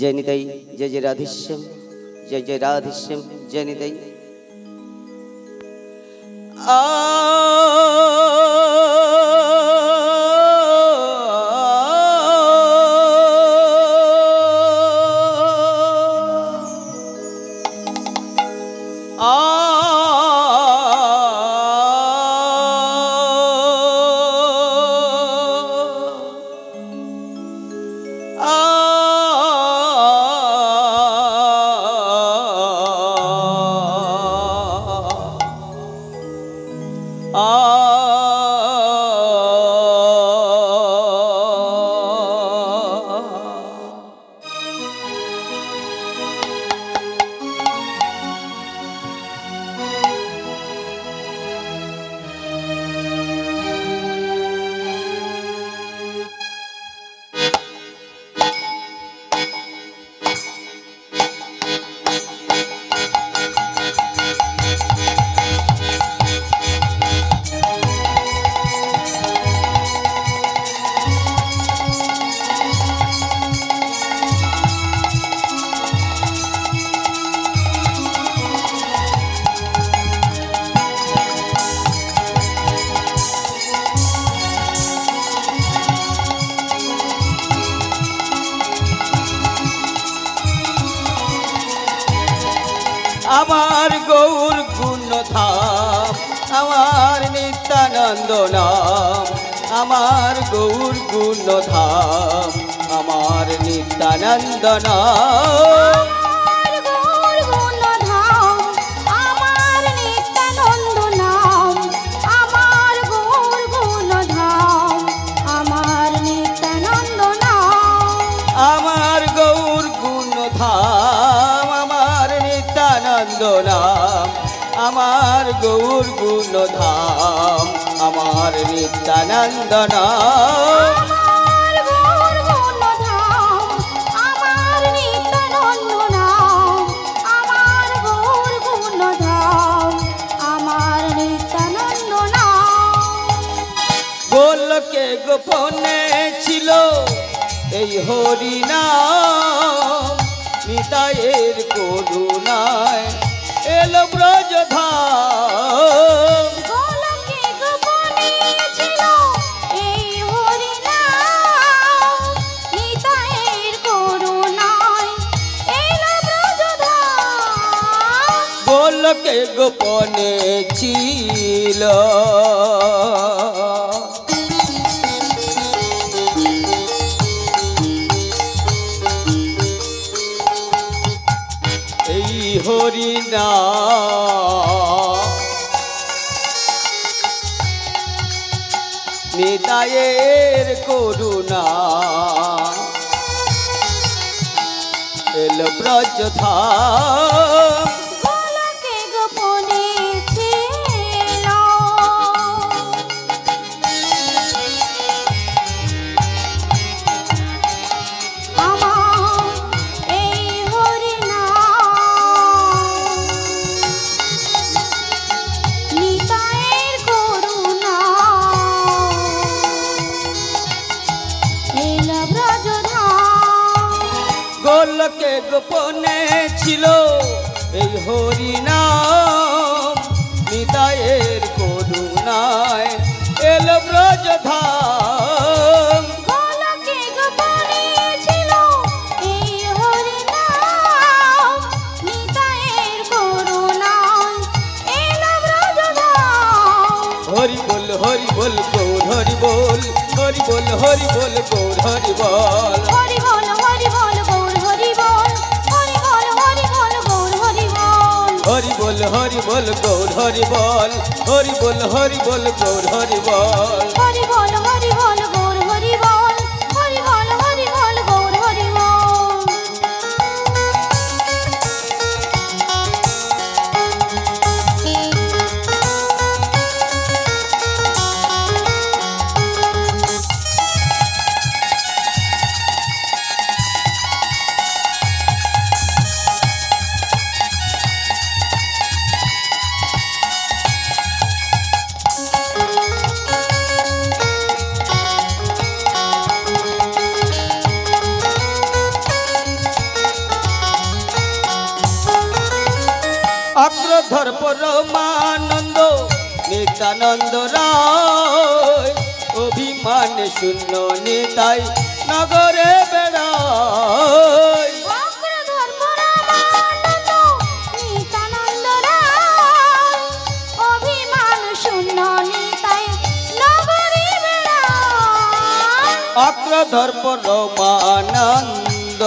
जय निताई, जय जय राधेश्याम, जय जय राधेश्याम, जय निताई। आमार गौर गुण धाम आमार नित्यानंद नाम आमार गौर गुण धाम आमार नित्यानंद नाम आमार गौर गुण धाम आमार नित्यानंद नाम गोलके गोपने छिलो এই হরি নাম নিতাইয়ের করুণায় এলো ব্রজধাম গোলকে গোপনে ছিল এই হরি নাম নিতাইয়ের করুণায় এলো ব্রজধাম গোলকে গোপনে ছিল হরি নাম নিতাইয়ের করুণা এলো ব্রজধাম গোলকে গোপনে ছিল আমার এই হরি গোলকে গোপনে ছিল এই হরি নাম নিতাইয়ের করুণায় এলো ব্রজধাম গোলকে গোপনে ছিল এই হরি নাম নিতাইয়ের করুণায় এলো ব্রজধাম হরি বল গৌর হরি বল হরি বল গৌর হরি বল হরি বল গৌর হরি বল হরি বল গৌর হরি বল হরি বল গৌর হরি বল হরি বল গৌর হরি বল হরি বল গৌর হরি বল হরি বল গৌর হরি বল চক্রধর পরমানন্দ নিত্যানন্দ রায় অভিমান শূন্য নিতাই নগরে বেড়ায় চক্রধর পরমানন্দ নিত্যানন্দ রায় অভিমান শূন্য নিতাই নগরে বেড়ায় চক্রধর পরমানন্দ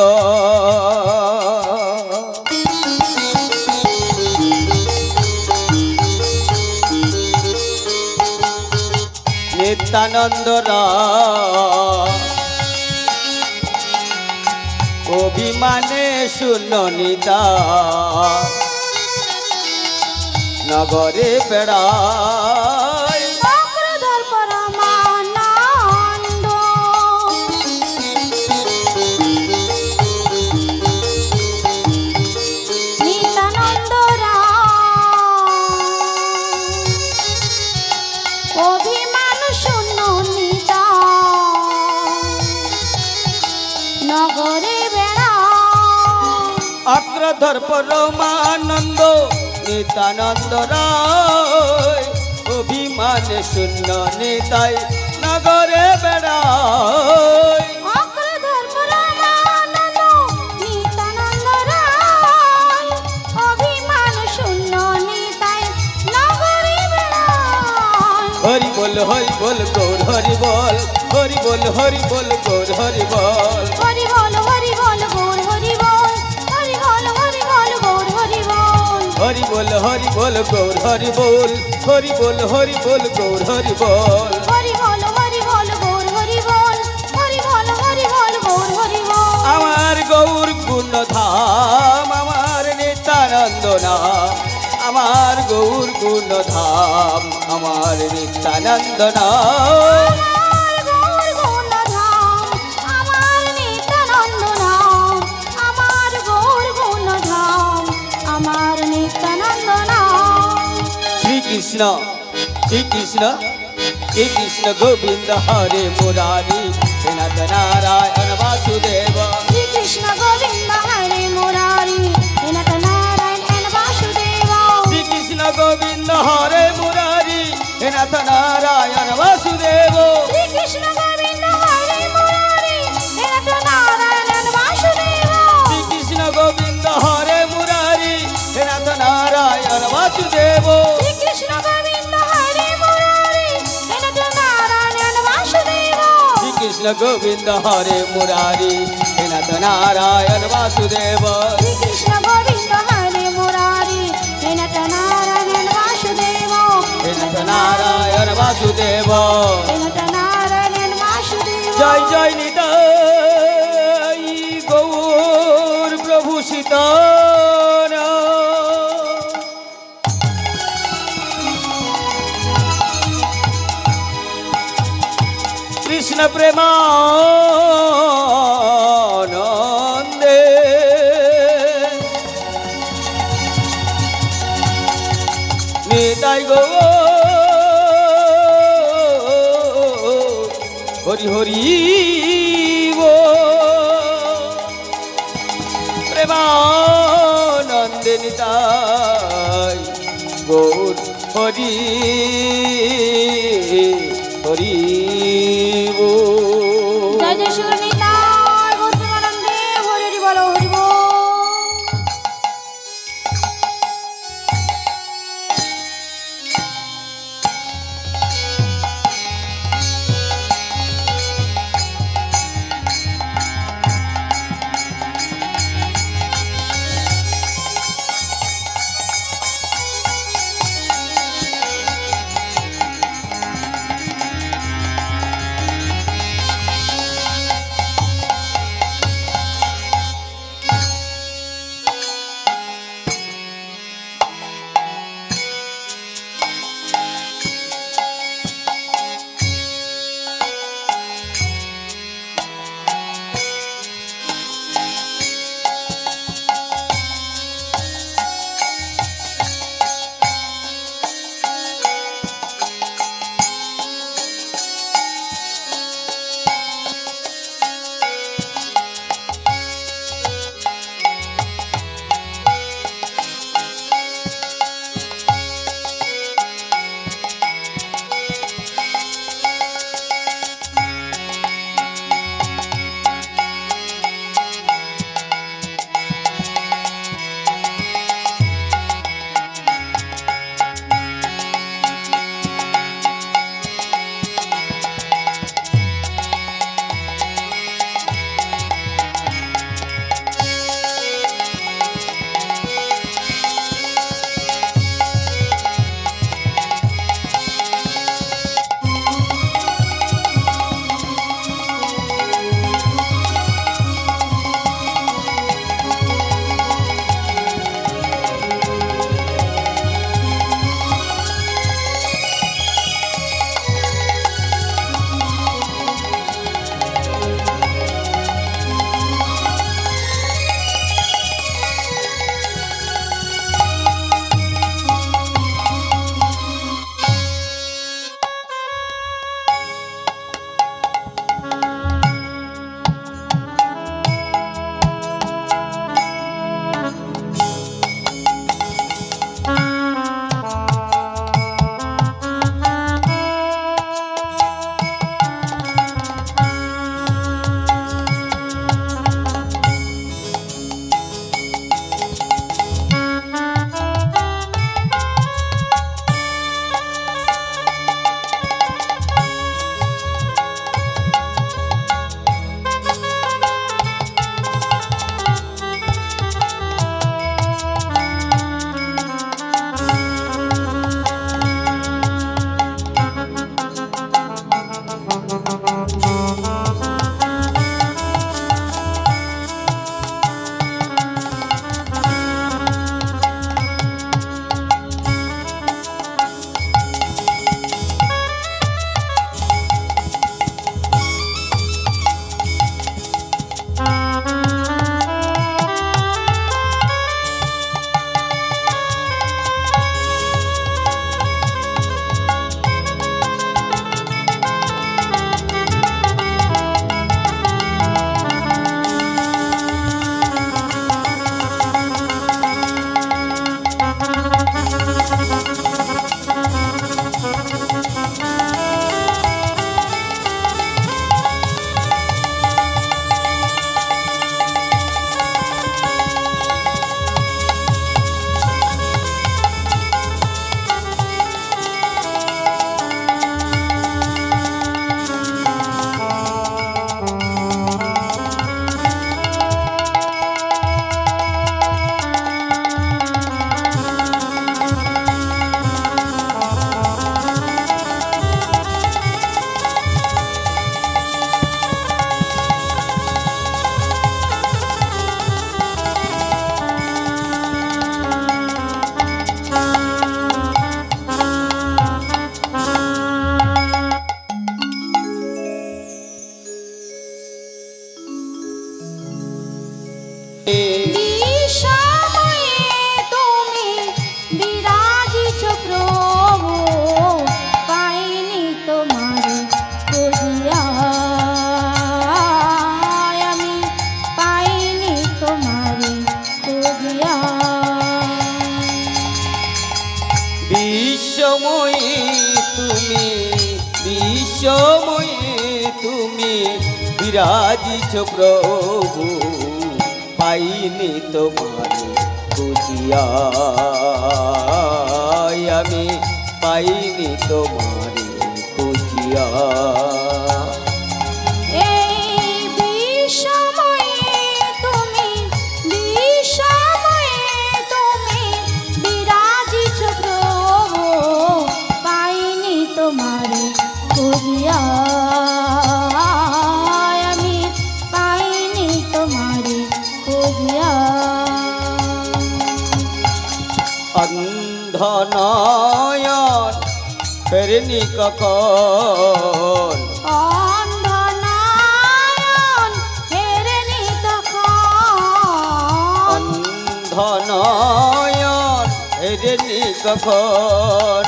নিত্যানন্দ রায় অভিমানে শূন্য নিতা নগরে বেড়ায় চক্রধর পরমানন্দ নিত্যানন্দ রায় অভিমান শূন্য নিতা নগরে বেড়ায় চক্রধর পরমানন্দ নিত্যানন্দ রায় অভিমানে শূন্য নিতাই নগরে বেড়ায় চক্রধর পরমানন্দ নিত্যানন্দ রায় অভিমান শূন্য নিতাই নগরে বেড়ায় হরি বল গৌর হরি বল হরি বল গৌর হরি বল হরি বল গৌর হরি বল হরি বল গৌর হরি বল হরি বল গৌর হরি বল হরি বল গৌর হরি বল হরি বল গৌর হরি বল হরি বল গৌর হরি বল আমার গৌর গুণ ধাম আমার নিত্যানন্দ নাম আমার গৌর গুণ ধাম আমার নিত্যানন্দ নাম আমার গৌর গুণধাম আমার নিত্যানন্দ নাম আমার গৌর গুণধাম আমার নিত্যানন্দ নাম শ্রীকৃষ্ণ শ্রীকৃষ্ণ শ্রীকৃষ্ণ গোবিন্দ হরে মুরারি হে নাথ নারায়ণ বাসুদেব শ্রীকৃষ্ণ গোবিন্দ হরে মুরারি হে নাথ নারায়ণ এন বাসুদেব শ্রীকৃষ্ণ গোবিন্দ হরে মুরারি হে নাথ নারায়ণ বাসুদেব শ্রীকৃষ্ণ গোবিন্দ হরে মুরারি হে নাথ নারায়ণ এন বাসুদেব শ্রীকৃষ্ণ গোবিন্দ হরে মুরারি হে নাথ নারায়ণ বাসুদেব শ্রীকৃষ্ণ গোবিন্দ হরে মুরারি হে নাথ নারায়ণ বাসুদেব শ্রীকৃষ্ণ গোবিন্দ হরে মুরারি হে নাথ নারায়ণ বাসুদেব শ্রীকৃষ্ণ গোবিন্দ হরে মুরারি হে নাথ নারায়ণ বাসুদেব হে নাথ নারায়ণ বাসুদেব হে নাথ নারায়ণ বাসুদেব জয় জয় নিতাই গৌর প্রভু সীতার কৃষ্ণ প্রেমানন্দে নিতাই গৌর হরি হরি প্রেমানন্দে নিতাই গৌর হরি হরি জয় জয় শিব নিতাই গৌতমানন্দে হরি হরি বলো হরি বল বিশ্বময়ী তুমি, বিশ্বময়ী তুমি বিরাজিছ প্রভু, পাইনি তোমারে খুঁজিয়া, আমি পাইনি তোমারে খুঁজিয়া। আমি পাইনি তোমারে খুঁজিয়া। অন্ধনয়ন ফেরেনি কখন, অন্ধনয়ন ফেরেনি তখন, অন্ধনয়ন ফেরেনি কখন,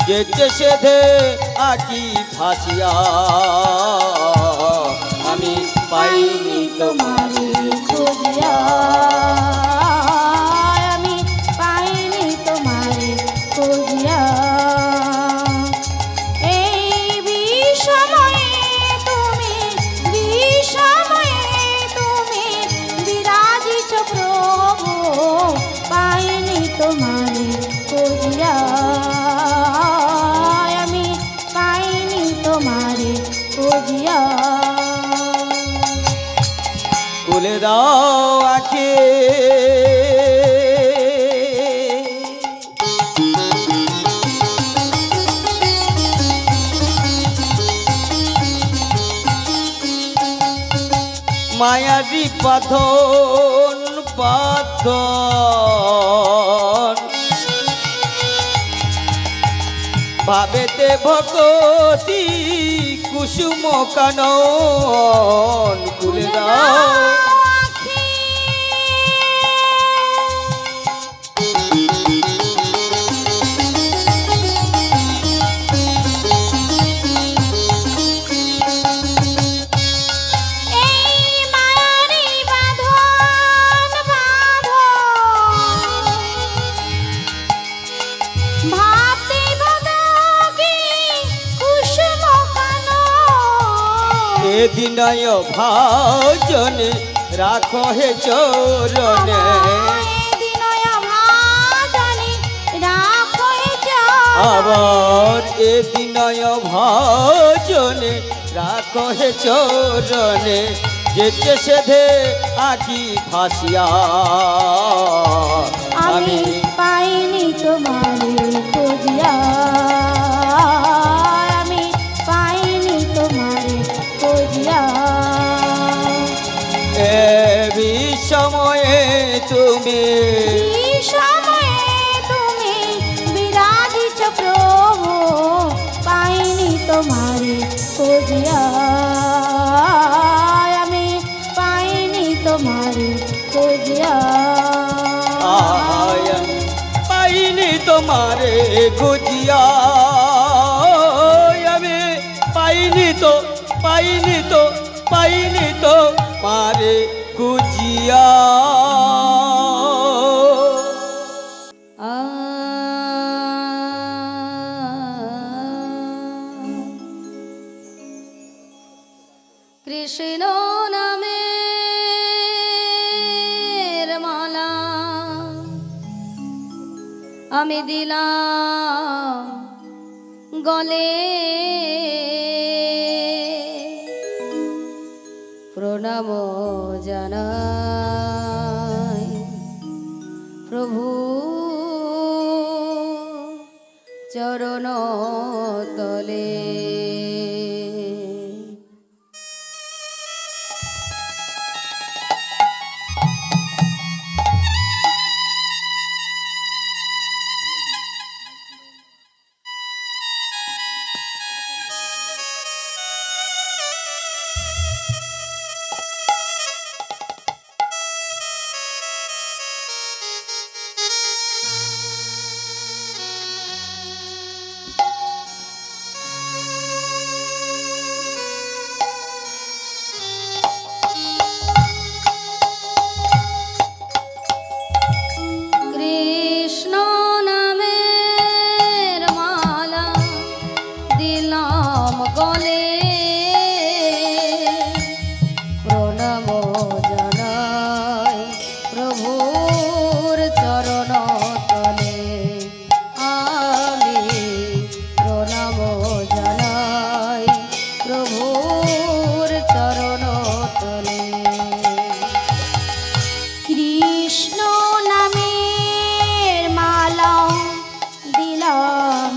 যেচে সেধে আকি ভাসিয়া, আমি পাইনি তোমারে খুঁজিয়া। আমি পাইনি তোমারে খুঁজিয়া। এই বিষময়ে তুমি, বিষময়ে তুমি বিরাজিছ প্রভু, পাইনি তোমারে খুঁজিয়া। আমি পাইনি তোমারে খুঁজিয়া। খুলে দাও আঁখি, মায়ারি বাঁধন বাঁধন, ভাবেতে ভগতি কুসুম কানন। খুলে দাও দিনয় ভাজনে রাখো হে চরণে, আবার এ দিনয় ভাজনে রাখো হে চরণে, যেচে সেধে আকি ভাসিয়া, আমি পাইনি তোমারে খুঁজিয়া। আমি পাইনি তোমারে খুঁজিয়া। এ বিষময়ে তুমি, বিষময়ে তুমি বিরাজিছ প্রভু, পাইনি তোমারে খুঁজিয়া। আমি পাইনি তোমারে খুঁজিয়া। পাইনি তোমারে খুঁজিয়া, আমি পাইনি তো, পাইনি তো, পাইনি তো মারে খুঁজিয়া। কৃষ্ণ নামের মালা আমি দিলাম গলে, প্রণাম জানাই প্রভু চরণ তলে।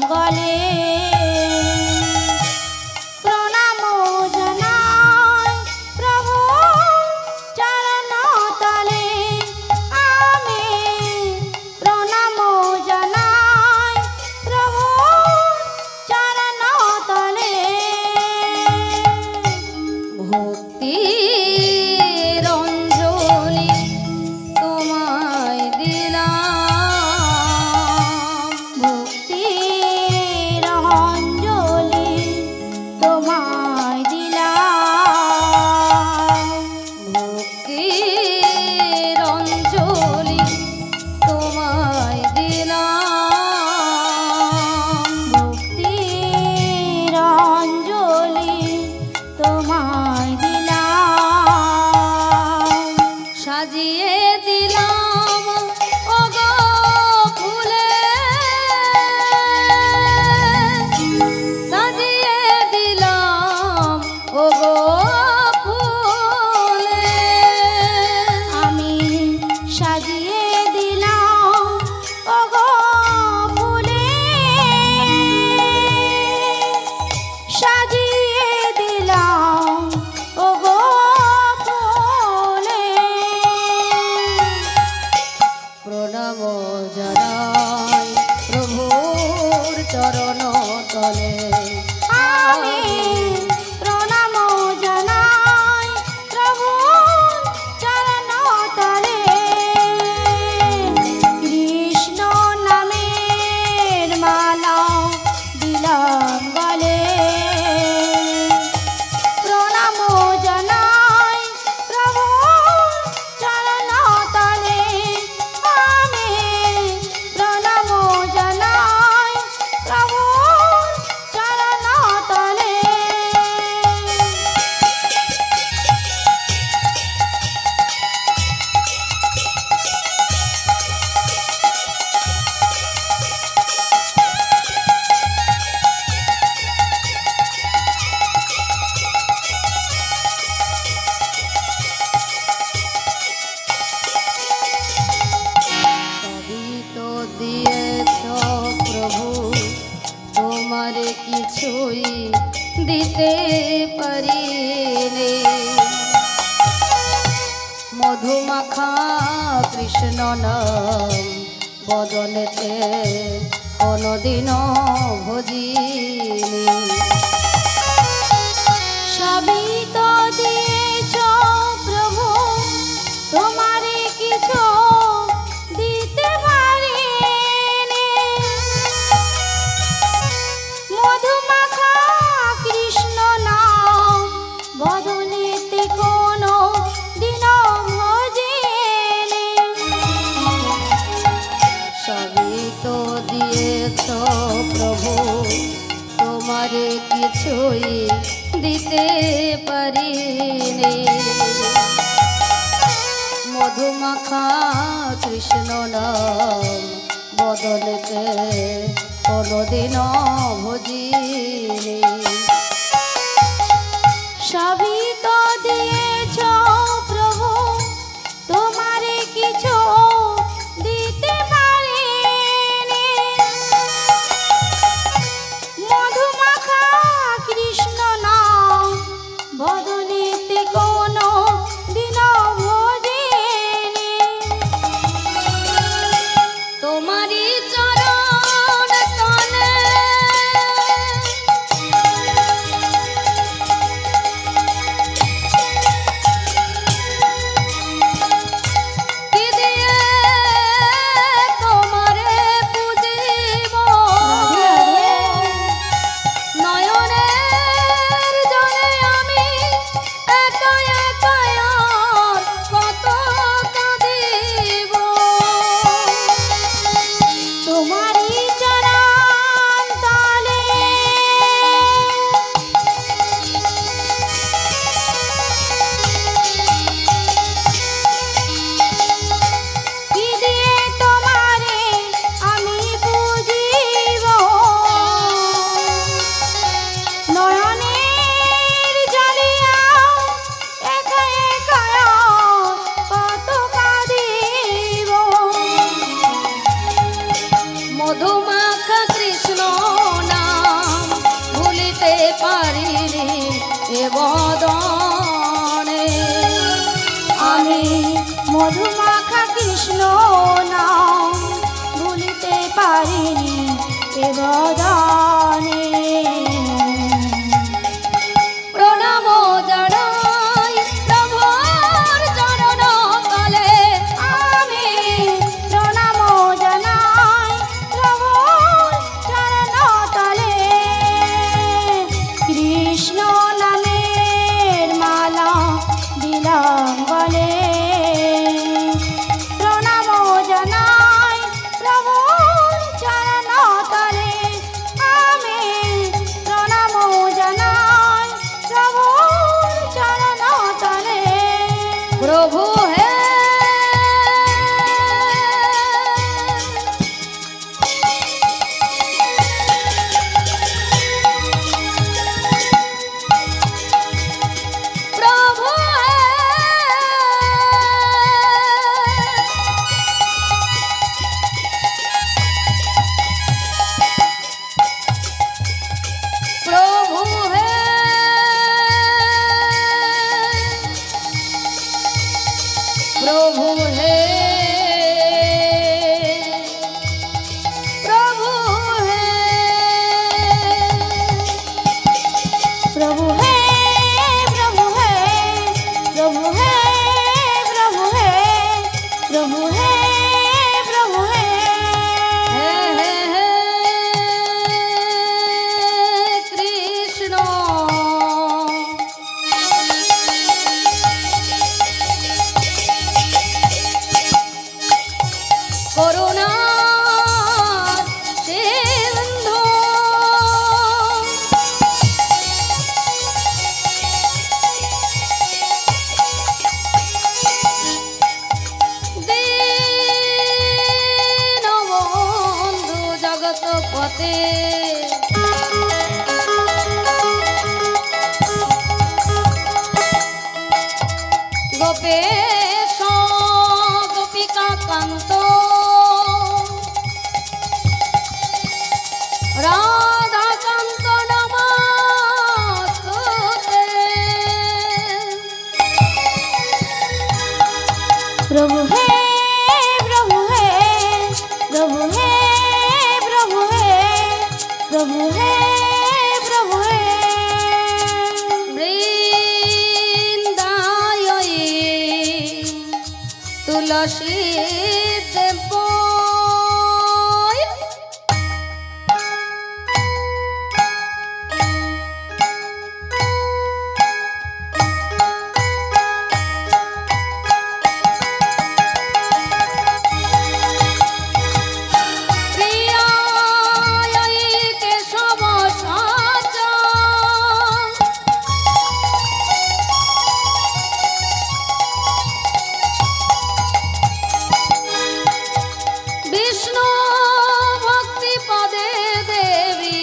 গলে প্রণাম জানাই প্রভু চরণ তলে আমি প্রণাম জানাই প্রভু চরণ তলে ভক্তি রঞ্জলি তোমায় দিলাম ভক্তি রঞ্জলি তোমায় দিলাম ভক্তি রঞ্জলি তোমায় দিলাম ভক্তি রঞ্জলি তোমায় দিলাম সাজিয়ে দিলাম ওগো ফুলে সাজিয়ে দিলাম ওগো ফুলে আমি সাজিয়ে দিলাম ওগো ফুলে সাজিয়ে দিলাম ওগো ফুলে প্রণাম জানাই প্রভুর চরণ তলে আমি প্রণাম জানাই প্রভুর চরণ তলে কৃষ্ণ নামের মালা দিলাম গলে প্রণাম জানাই প্রভুর চরণ তলে আমি প্রণাম জানাই প্রভুর চরণ তলে সবই তো দিয়েছ প্রভু তোমার কিছুই দিতে পারিনি মধুমাখা কৃষ্ণ নাম বদনেতে কোনদিনও ভজিনি সবই তো দিয়েছ প্রভু তোমার কিছু দিতে পারিনি মধুমাখা কৃষ্ণ নাম বদনেতে কোনো দিন ভজিনি সবই তো দিয়েছ প্রভু তোমার কিছুই দিতে পারিনি মধুমাখা কৃষ্ণ নাম বদলেতে কোনদিনও ভজিনি সবই তো দিয়েছ প্রভু তোমার কিছু দিতে পারিনি মধুমাখা কৃষ্ণ নাম বদলেতে কোনো দিন ভজিনি তোমারই চরণ তলে বদনে প্রণাম জানাই প্রভুর চরণ তলে আমি প্রণাম জানাই প্রভুর চরণ তলে কৃষ্ণ নামের মালা দিলাম বলে প্রণাম জানাই প্রভুর চরণ তলে আমি প্রণাম জানাই প্রভুর চরণ তলে প্রভু হে প্রভু প্রভু হে প্রভু হে প্রভু হে প্রভু হে প্রভু হে প্রভু হে প্রভু হে প্রভু হে প্রভু হে কৃষ্ণ করুণা সিন্ধু দীনবন্ধু জগৎপতে গোপেশ গোপিকা কান্ত রাধাকান্ত নমস্তুতে প্রভু হে প্রভু হে প্রভু হে প্রভু হে প্রভু হে প্রভু হে বৃন্দায়ী তুলসী দেব প্রিয়ায়ী কেশব সাচা বিষ্ণু ভক্তি পদে দেবী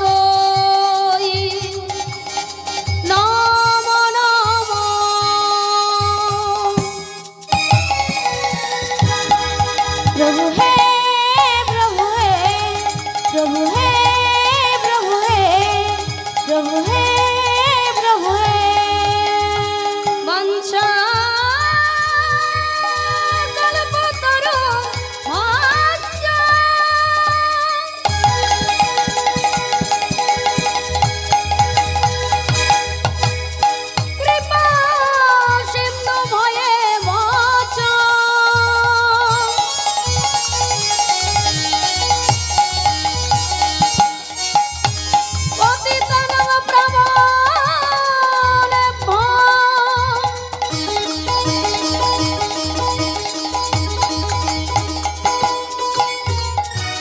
সত্যাবতী নম নম প্রভু হে প্রভু হে প্রভু হে প্রভু হে প্রভু হে প্রভু হে বংশা কল্পতরু ভাস্য কৃপা সিন্ধু ভয়ে বাচ পতিতানং প্রভো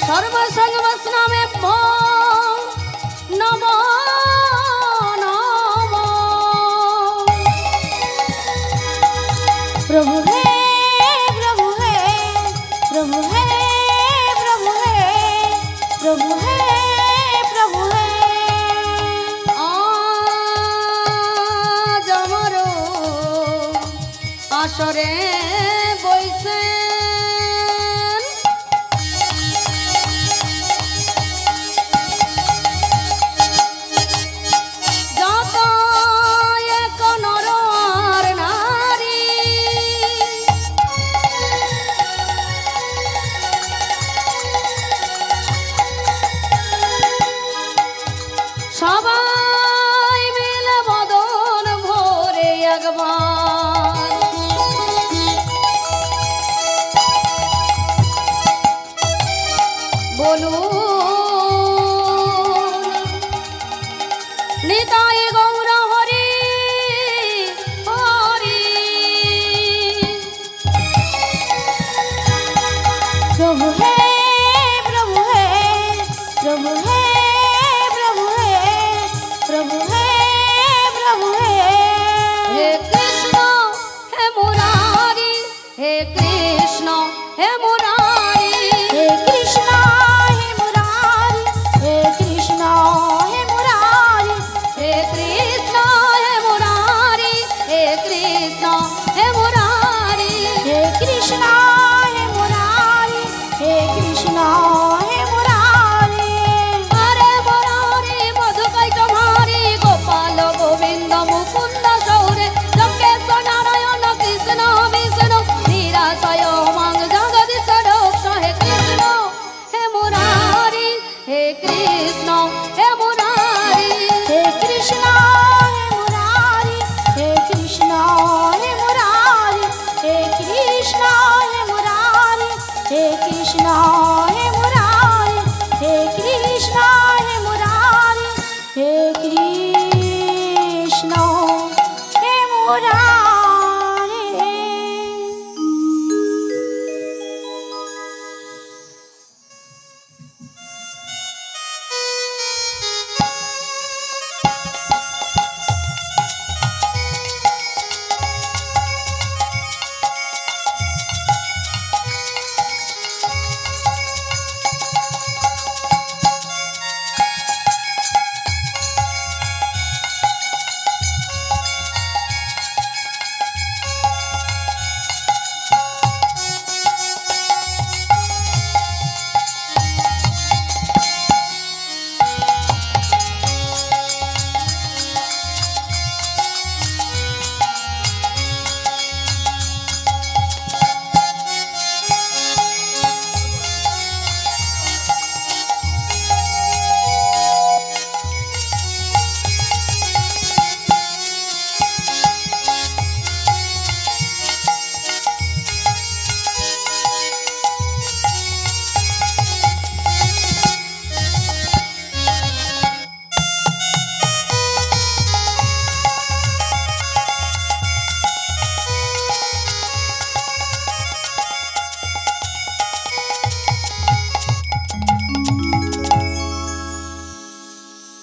সর্বসংবস্নামে নম নম প্রভু হে প্রভু হে প্রভু হে প্রভু হে প্রভু হে প্রভু হে আজ আমার আসরে বইছে যত এক নর प्रभु है प्रभु है प्रभु है प्रभु है प्रभु है प्रभु है। हे कृष्ण हे मुरारी हे कृष्ण हे मुरारी हे कृष्ण हे मुरारी हे कृष्ण हे मुरारी हे कृष्ण हे मुरारी हे कृष्ण हे मुरारी हे कृष्ण हे मुरारी हे कृष्ण हे मुरारी। हरे मुरारी मधुकैटभारी गोपाल गोविंद मुकुंद गौरे लंकेश नारायण कृष्ण विष्णु निराशय मांग जगदीश रक्ष। हे कृष्ण हे मुरारी हे कृष्ण हे मुरारी हे कृष्ण हे मुरारी हे कृष्ण हे मुरारी हे कृष्ण हे मुरारी हे कृष्ण हे मुरारी हे कृष्ण हे मुरारी हे कृष्ण हे मुरारी।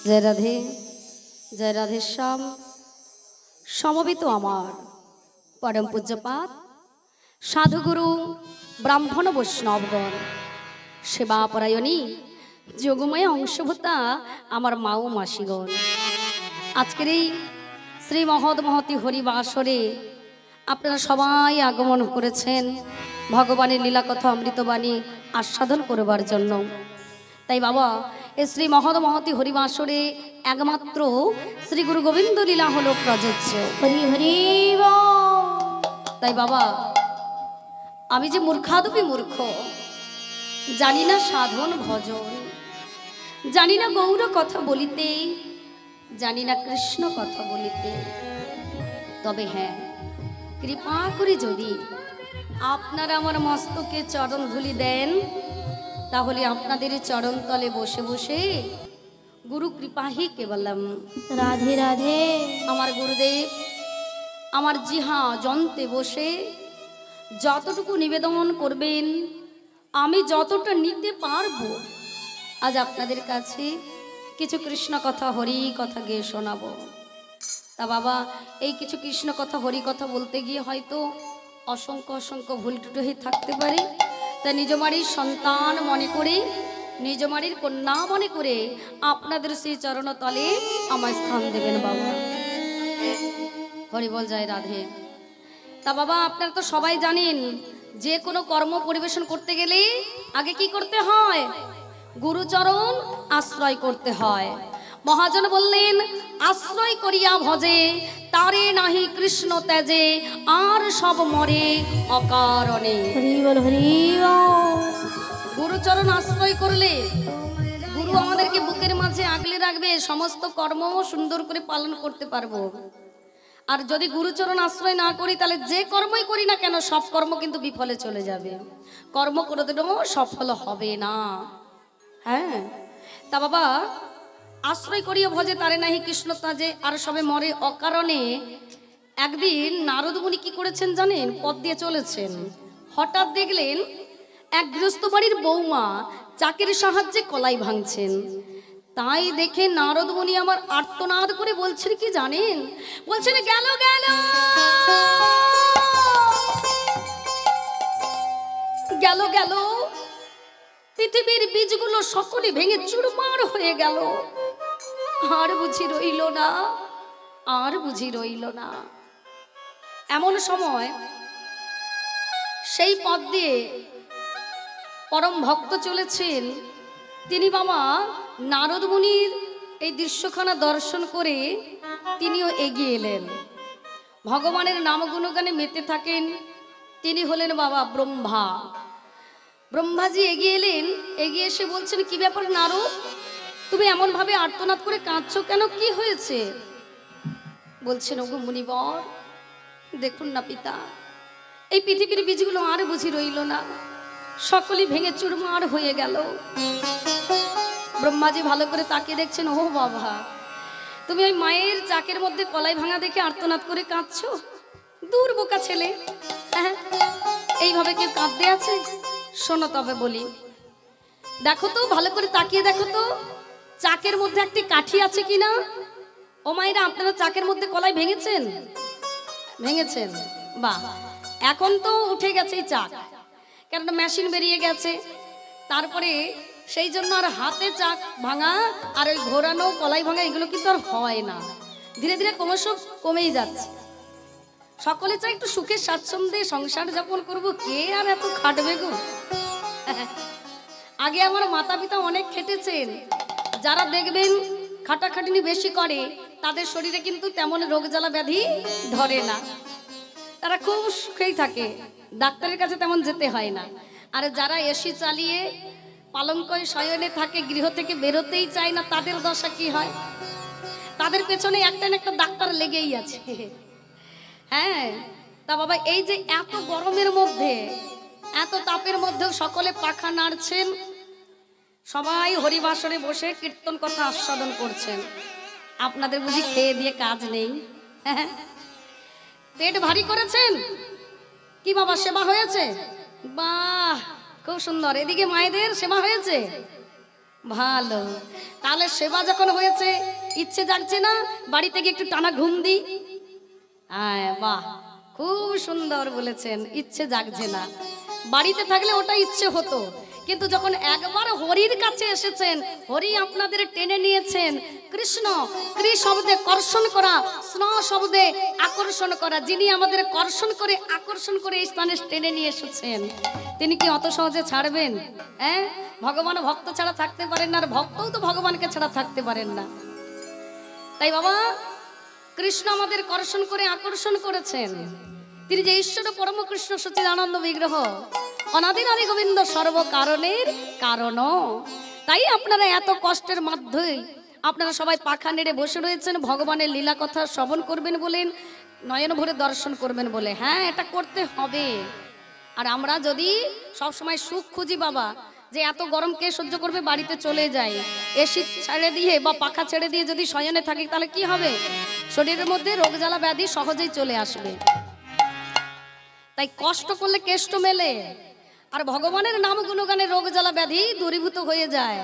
जय राधे जय राधे श्याम। समवेत आमार परम पूज्यपाद साधुगुरु ब्राह्मण वैष्णवगण सेवापरायणी जोगमय अंशभूता आमार माओ मासिगण आजकेर এই শ্রী মহৎ মহতি হরিবাসরে আপনারা সবাই আগমন করেছেন ভগবানের লীলা কথা অমৃতবাণী আস্বাদন করবার জন্য। তাই বাবা এই শ্রী মহৎ মহতি হরিবাসরে একমাত্র শ্রী গুরু গোবিন্দ লীলা হলো প্রযোজ্য। হরি হরি তাই বাবা আমি যে মূর্খাদপি মূর্খ, জানি না সাধন ভজন, জানি না গৌর কথা বলিতে, জানি না কৃষ্ণ কথা বলিতে, তবে হ্যাঁ কৃপা করে যদি আপনারা আমার মস্তকে চরণ ধুলি দেন তাহলে আপনাদের চরণ তলে বসে বসে গুরু কৃপাহি কেবলম। রাধে রাধে। আমার গুরুদেব আমার জিহা যন্ত্রে বসে যতটুকু নিবেদন করবেন আমি যতটা নিতে পারবো আজ আপনাদের কাছে কিছু কৃষ্ণ কথা হরি কথা গিয়ে শোনাবো। তা বাবা এই কিছু কৃষ্ণ কথা হরি কথা বলতে গিয়ে হয়তো অসংখ্য অসংখ্য ভুল টুটো হয়ে থাকতে পারে। তা নিজ বাড়ির সন্তান মনে করে, নিজ বাড়ির কন্যা মনে করে আপনাদের সেই চরণতলে আমার স্থান দেবেন বাবা। হরি বল জয় রাধে। তা বাবা আপনারা তো সবাই জানেন যে কোনো কর্ম পরিবেশন করতে গেলে আগে কি করতে হয়? গুরুচরণ আশ্রয় করতে হয়। মহাজন বললেন আশ্রয় করিয়া ভজে তারে নাহি কৃষ্ণ ত্যাজে আর সব মরে অকারণে। হরি বল হরি বল। গুরুচরণ আশ্রয় করলে গুরু আমাদেরকে বুকের মাঝে আগলে রাখবে, সমস্ত কর্ম সুন্দর করে পালন করতে পারবো। আর যদি গুরুচরণ আশ্রয় না করি তাহলে যে কর্মই করি না কেন সব কর্ম কিন্তু বিফলে চলে যাবে, কর্ম কোনোদিনও সফল হবে না। হ্যাঁ তা বাবা আশ্রয় করিয়া ভজে তারে নাহি কৃষ্ণ তাজে আর সবে মরে অকারণে। একদিন নারদ মুনি কি করেছেন জানেন? পথ দিয়ে চলেছেন, হঠাৎ দেখলেন এক গৃহস্থ বাড়ির বৌমা চাকের সাহায্যে কলাই ভাঙছেন। তাই দেখে নারদ মুনি আমার আর্তনাদ করে বলছেন কি জানেন? বলছেন গেল গেল গেল গেল, পৃথিবীর বীজগুলো সকলে ভেঙে চুরমার হয়ে গেল, আর বুঝি রইল না, আর বুঝি রইল না। এমন সময় সেই পথ দিয়ে পরম ভক্ত চলেছেন, তিনি বাবা নারদ মুনির এই দৃশ্যখানা দর্শন করে তিনিও এগিয়ে এলেন, ভগবানের নাম গুণগানে মেতে থাকেন। তিনি হলেন বাবা ব্রহ্মা। ব্রহ্মাজি এগিয়ে এলেন, এগিয়ে এসে বলছেন কি ব্যাপার নারদ, তুমি এমন ভাবে আর্তনাদ করে কাঁদছো কেন, কি হয়েছে? বলছেন ওগো মুনিবর, দেখুন না পিতা, এই পৃথিবীর বীজগুলো আর বুঝি রইল না, সকলেই ভেঙে চুরমার হয়ে গেল। ব্রহ্মাজি ভালো করে তাকিয়ে দেখছেন, ও বাবা, তুমি ওই মায়ের চাকের মধ্যে কলাই ভাঙা দেখে আর্তনাদ করে কাঁদছো? দূর বোকা ছেলে, হ্যাঁ এইভাবে কেউ কাঁদতে আছে? শোনো তবে বলি, দেখো তো ভালো করে তাকিয়ে দেখো তো চাকের মধ্যে একটি কাঠি আছে কিনা। ও মায়েরা, আপনারা চাকের মধ্যে কলাই ভেঙেছেন? ভেঙেছেন, বাহ। এখন তো উঠে গেছে এই চাক, কেননা মেশিন বেরিয়ে গেছে, তারপরে সেই জন্য আর হাতে চাক ভাঙা আর ওই ঘোরানো কলাই ভাঙা এগুলো কিন্তু আর হয় না, ধীরে ধীরে ক্রমশ কমেই যাচ্ছে। সকলে চাই একটু সুখের স্বাচ্ছন্দ্যে সংসার যাপন করব, কে আর এত খাটবে গো। আগে আমার মাতা পিতা অনেক খেটেছেন, যারা দেখবেন খাটাখাটনি বেশি করে তাদের শরীরে কিন্তু তেমন রোগ জ্বালা ব্যাধি ধরে না, তারা খুব সুখেই থাকে, ডাক্তারের কাছে তেমন যেতে হয় না। আর যারা এসি চালিয়ে পালঙ্কয় শয়নে থাকে, গৃহ থেকে বেরোতেই চায় না, তাদের দশা কি হয়? তাদের পেছনে একটা না একটা ডাক্তার লেগেই আছে। হ্যাঁ, তা বাবা, এই যে এত গরমের মধ্যে, এত তাপের মধ্যেও সকলে পাখা নাড়ছেন, সবাই হরিবাসরে বসে কীর্তন কথা আস্বাদন করছেন। আপনাদের বুঝি খেয়ে দিয়ে কাজ নেই? হ্যাঁ, পেট ভারী করেছেন কি বাবা? সেবা হয়েছে? বাহ, খুব সুন্দর। এদিকে মায়েদের সেবা হয়েছে? ভালো। তাহলে সেবা যখন হয়েছে, ইচ্ছে জাগছে না বাড়িতে গিয়ে একটু টানা ঘুম দিই? বাহ, খুব সুন্দর বলেছেন, ইচ্ছে জাগছে না। বাড়িতে থাকলে ওটা ইচ্ছে হতো, কিন্তু যখন একবার হরির কাছে এসেছেন, হরি আপনাদের টেনে নিয়েছেন। কৃষ্ণ, ক্রি শব্দে কর্ষণ করা, স্ন শব্দে আকর্ষণ করা, যিনি আমাদের কর্ষণ করে আকর্ষণ করে এই স্থানে টেনে নিয়ে এসেছেন, তিনি কি অত সহজে ছাড়বেন? হ্যাঁ, ভগবান ভক্ত ছাড়া থাকতে পারেন না, আর ভক্তও তো ভগবানকে ছাড়া থাকতে পারেন না। তাই বাবা, কৃষ্ণ আমাদের কর্ষণ করে আকর্ষণ করেছেন। তিনি যে ঈশ্বর পরম কৃষ্ণ সচ্চিদানন্দ বিগ্রহ, অনাদি আদি গোবিন্দ সর্বকারণের কারণ। তাই আপনারা এত কষ্টের মধ্যে আপনারা সবাই পাখা নেড়ে বসে রয়েছেন, ভগবানের লীলা কথা শ্রবণ করবেন বলেন, নয়ন ভরে দর্শন করবেন বলে। হ্যাঁ, এটা করতে হবে। আর আমরা যদি সবসময় সুখ খুঁজি বাবা, যে এত গরম কে সহ্য করবে, বাড়িতে চলে যায়, এসি ছেড়ে দিয়ে বা পাখা ছেড়ে দিয়ে যদি শয়নে থাকি, তাহলে কি হবে? শরীরের মধ্যে রোগ জ্বালা ব্যাধি সহজেই চলে আসবে। তাই কষ্ট করলে কেষ্ট মেলে, আর ভগবানের নাম গুণগানে রোগ জ্বালা ব্যাধি দূরীভূত হয়ে যায়।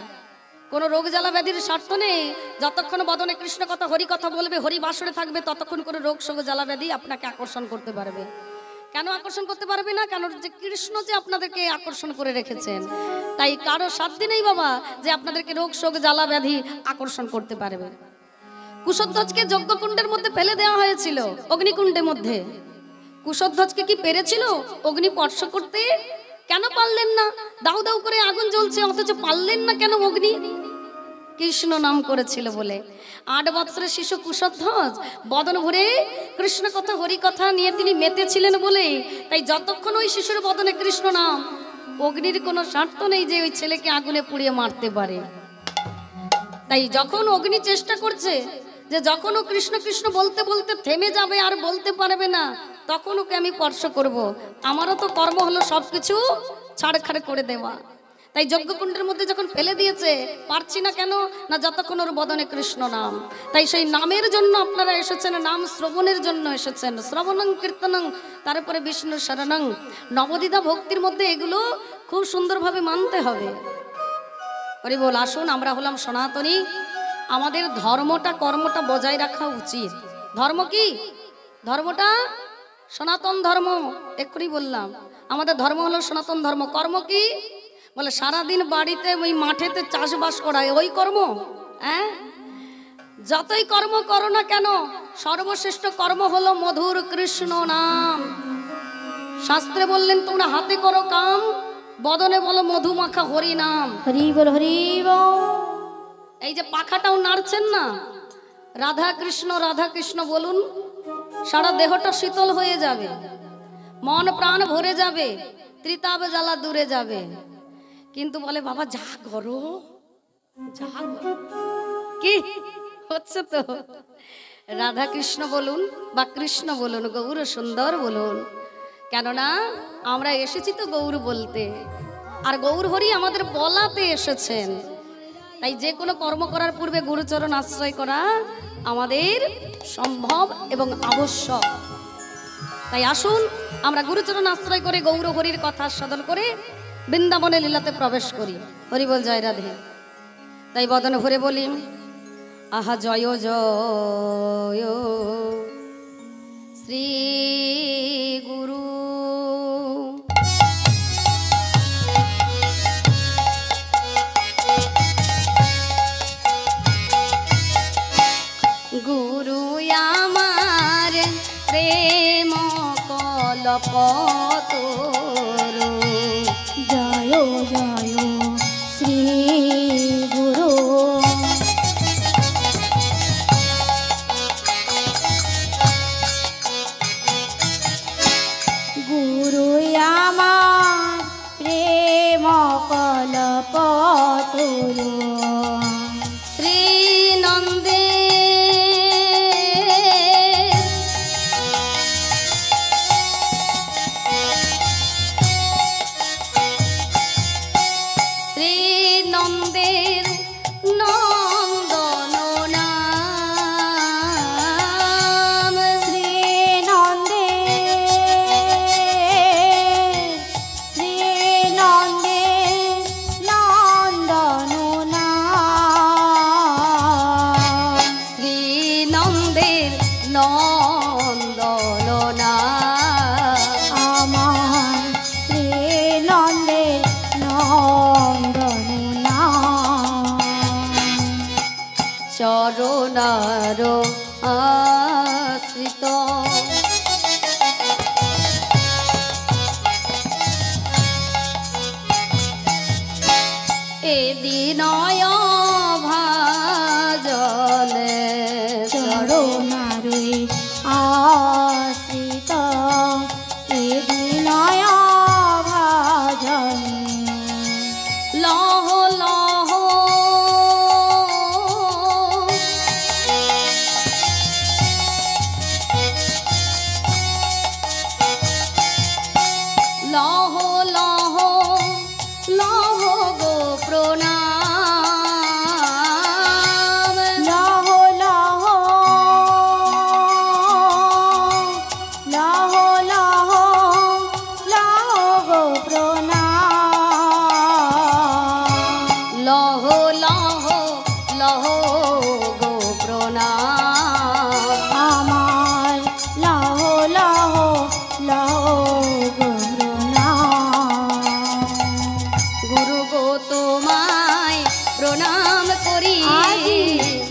কোনো রোগ জ্বালা ব্যাধির স্বার্থ নেই, যতক্ষণ বদনে কৃষ্ণ কথা হরি কথা বলবে, হরি বাসরে থাকবে, ততক্ষণ করে রোগ শোক জ্বালা ব্যাধি আপনাকে আকর্ষণ করতে পারবে। কেন আকর্ষণ করতে পারবে না? কারণ যে কৃষ্ণ যে আপনাদেরকে আকর্ষণ করে রেখেছেন, তাই কারো সাধ্য নেই বাবা যে আপনাদেরকে রোগ শোক জ্বালা ব্যাধি আকর্ষণ করতে পারবে। কুশধ্বজকে যজ্ঞকুণ্ডের মধ্যে ফেলে দেওয়া হয়েছিল, অগ্নিকুণ্ডের মধ্যে। কুশধ্বজকে কি পেরেছিল অগ্নি স্পর্শ করতে? কেন পারলেন না? দাউ দাউ করে আগুন জ্বলছে, অথচ পারলেন না কেন অগ্নি? কৃষ্ণ নাম করেছিল বলে। 8 বৎসরের শিশু কুশধ্বজ বদন ভরে কৃষ্ণ কথা হরি কথা নিয়ে তিনি মেতেছিলেন বলে, তাই যতক্ষণ ওই শিশুর বদনে কৃষ্ণ নাম, অগ্নির কোনো স্বার্থ নেই যে ওই ছেলেকে আগুনে পুড়িয়ে মারতে পারে। তাই যখন অগ্নি চেষ্টা করছে যে যখন ও কৃষ্ণ কৃষ্ণ বলতে বলতে থেমে যাবে আর বলতে পারবে না, তখন ওকে আমি স্পর্শ করব। আমারও তো কর্ম হলো সবকিছু ছাড়খাড় করে দেওয়া। তাই যজ্ঞকুণ্ডের মধ্যে যখন ফেলে দিয়েছে, পারছি না কেন না, যতক্ষণ ওর বদনে কৃষ্ণ নাম। তাই সেই নামের জন্য আপনারা এসেছেন, নাম শ্রবণের জন্য এসেছেন। শ্রবণং কীর্তনং, তারপরে বিষ্ণু শরণং। নবদ্বিধা ভক্তির মধ্যে এগুলো খুব সুন্দরভাবে মানতে হবে। হরি বল। আসুন, আমরা হলাম সনাতনী, আমাদের ধর্মটা কর্মটা বজায় রাখা উচিত। ধর্ম কি? ধর্মটা সনাতন ধর্ম, এক্ষুনি বললাম আমাদের ধর্ম হলো সনাতন ধর্ম। কর্ম কি? বলে সারাদিন বাড়িতে ওই মাঠেতে চাষবাস করায়, ওই কর্ম? হ্যাঁ, যতই কর্ম করো না কেন, সর্বশ্রেষ্ঠ কর্ম হলো মধুর কৃষ্ণ নাম। শাস্ত্রে বললেন তোমরা হাতে করো কাম, বদনে বলো মধু মাখা হরি নাম। হরি বল, হরি বল। এই যে পাখাটাও নাড়ছেন না, রাধা কৃষ্ণ বলুন, সারা দেহটা শীতল হয়ে যাবে, মন প্রাণ ভরে যাবে, ত্রিতাপ জ্বালা দূরে যাবে। কিন্তু বলে বাবা যা করো, যা করো। কি হচ্ছে? তো রাধা কৃষ্ণ বলুন বা কৃষ্ণ বলুন, গৌর সুন্দর বলুন, কেননা আমরা এসেছি তো গৌর বলতে, আর গৌর হরি আমাদের বলাতে এসেছেন। তাই যে কোনো কর্ম করার পূর্বে গুরুচরণ আশ্রয় করা আমাদের সম্ভব এবং আবশ্যক। তাই আসুন আমরা গুরুচরণ আশ্রয় করে গৌর হরির কথা সাধন করে বৃন্দাবনে লীলাতে প্রবেশ করি। হরি বল, জয় রাধে। তাই বদন ভরে বলি, আহা জয় জয় শ্রী গুরু। গুরু আমার প্রেম কল্পতরু। জয় জয় শ্রী গুরু। গুরু আমার প্রেম কল্পতরু। শ্রী নন্দে চরণার আশ্রিত। এদিনয় ভাজলে চরণার আশ্রিত। এদিনয় ভাজনে লহ লহ লহ লহ লহ গো প্রণাম। লহ লহ লহ লহ লহ গো প্রণাম। লহ লহ লহ গো প্রণাম। আমার লহ লহ লহ গো প্রণাম। গুরু গো তোমায় প্রণাম করি।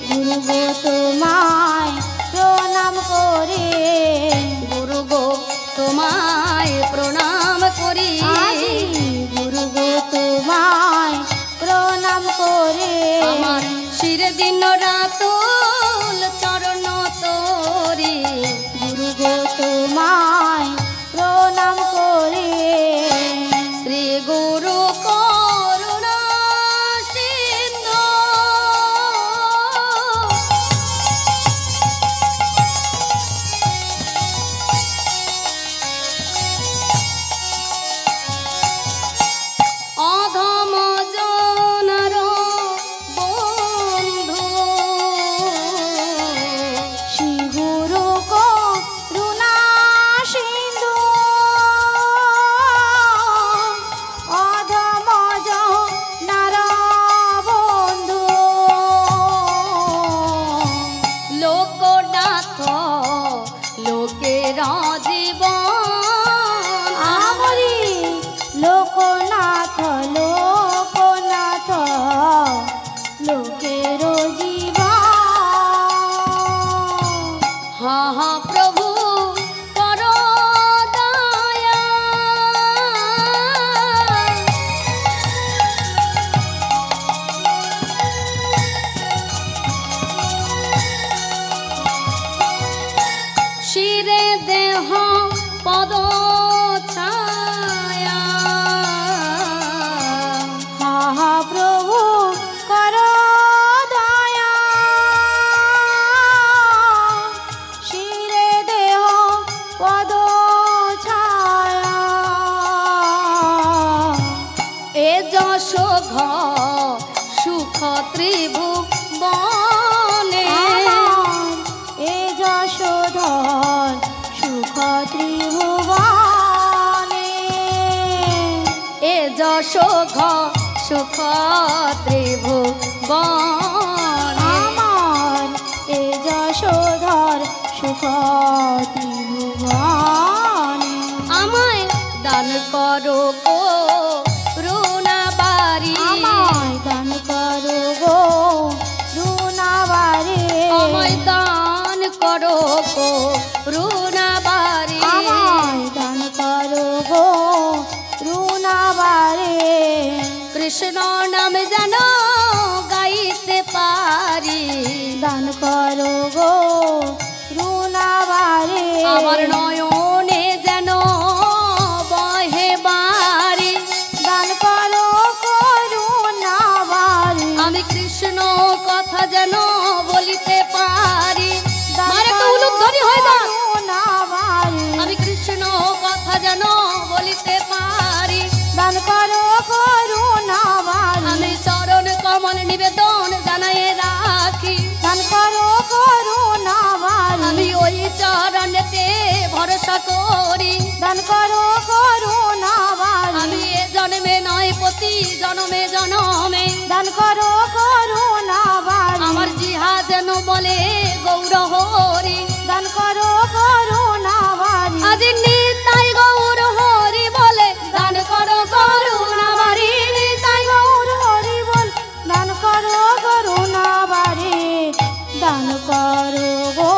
গুরু গো তোমায় প্রণাম করে। গুরু গো তোমায় প্রণাম করি। গুরু গো তোমায় প্রণাম করে। আমার শিরে দিন রাত চরণ তোরি। গুরু গো তোমায় প্রণাম করে। শ্রী গুরু করুণা সিন্ধু। অধম যশ সুখ ত্রিভুবনে এ যশোধর সুখ ত্রিভুবনে এ যশ সুখ ত্রিভুবনে আমার এ যশোধর সুখ ত্রিভুবনে আমায় দান করো করুণাবারি আমায় দান করো গো রুনাবারে আমায় দান করো করুণাবারি আমায় দান করো গো রুনাবারে কৃষ্ণ নাম যেন গাইতে পারি দান করো গো রুনাবারে আমার নয়নে যেন বহে বাড়ি দান করো করুনাবারে আমি কৃষ্ণ কথা যেন বলিতে পারি দান মার একটা করো উলুধ্বনি হয়ে যাক। করুনাবারে আমি কৃষ্ণ কথা যেন বলিতে পারি দান করো করুনাবারে আমি চরণ কমল নিবেদন জানাই রাখি দান করো করুনাবারে আমি ওই চরণেতে ভরসা করি দান করো করুনাবারে আমি এ জন্মে নয় প্রতি জন্মে জনমে দান করো করুনাবারে আমার জিহা যেন বলে গৌর হরি দান করো করুনাবারে আজ নিতাই গৌর হরি বলে দান করো করুণাবারি নিতাই গৌর হরি বল দান করো করুনাবারে দান করো গো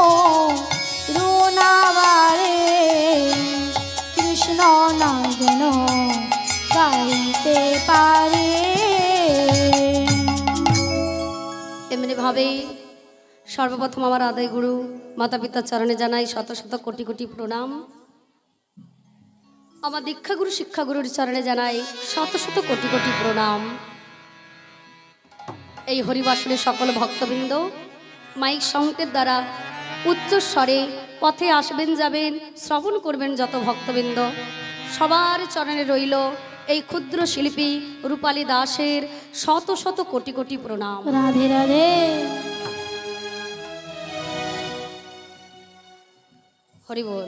রুনাবারে কৃষ্ণ নাম যেন গাইতে পারে এমনি ভাবেই সর্বপ্রথম আমার আদায় গুরু মাতা পিতার চরণে জানাই শত শত কোটি কোটি প্রণাম। আমার দীক্ষাগুরু শিক্ষাগুরুর চরণে জানাই শত শত কোটি কোটি প্রণাম। এই হরিবাসনে সকল ভক্তবৃন্দ মাইক সংকেত দ্বারা উচ্চ স্বরে পথে আসবেন যাবেন শ্রবণ করবেন যত ভক্তবৃন্দ সবার চরণে রইল এই ক্ষুদ্র শিল্পী রূপালী দাসের শত শত কোটি কোটি প্রণাম। রাধে রাধে হরি বল।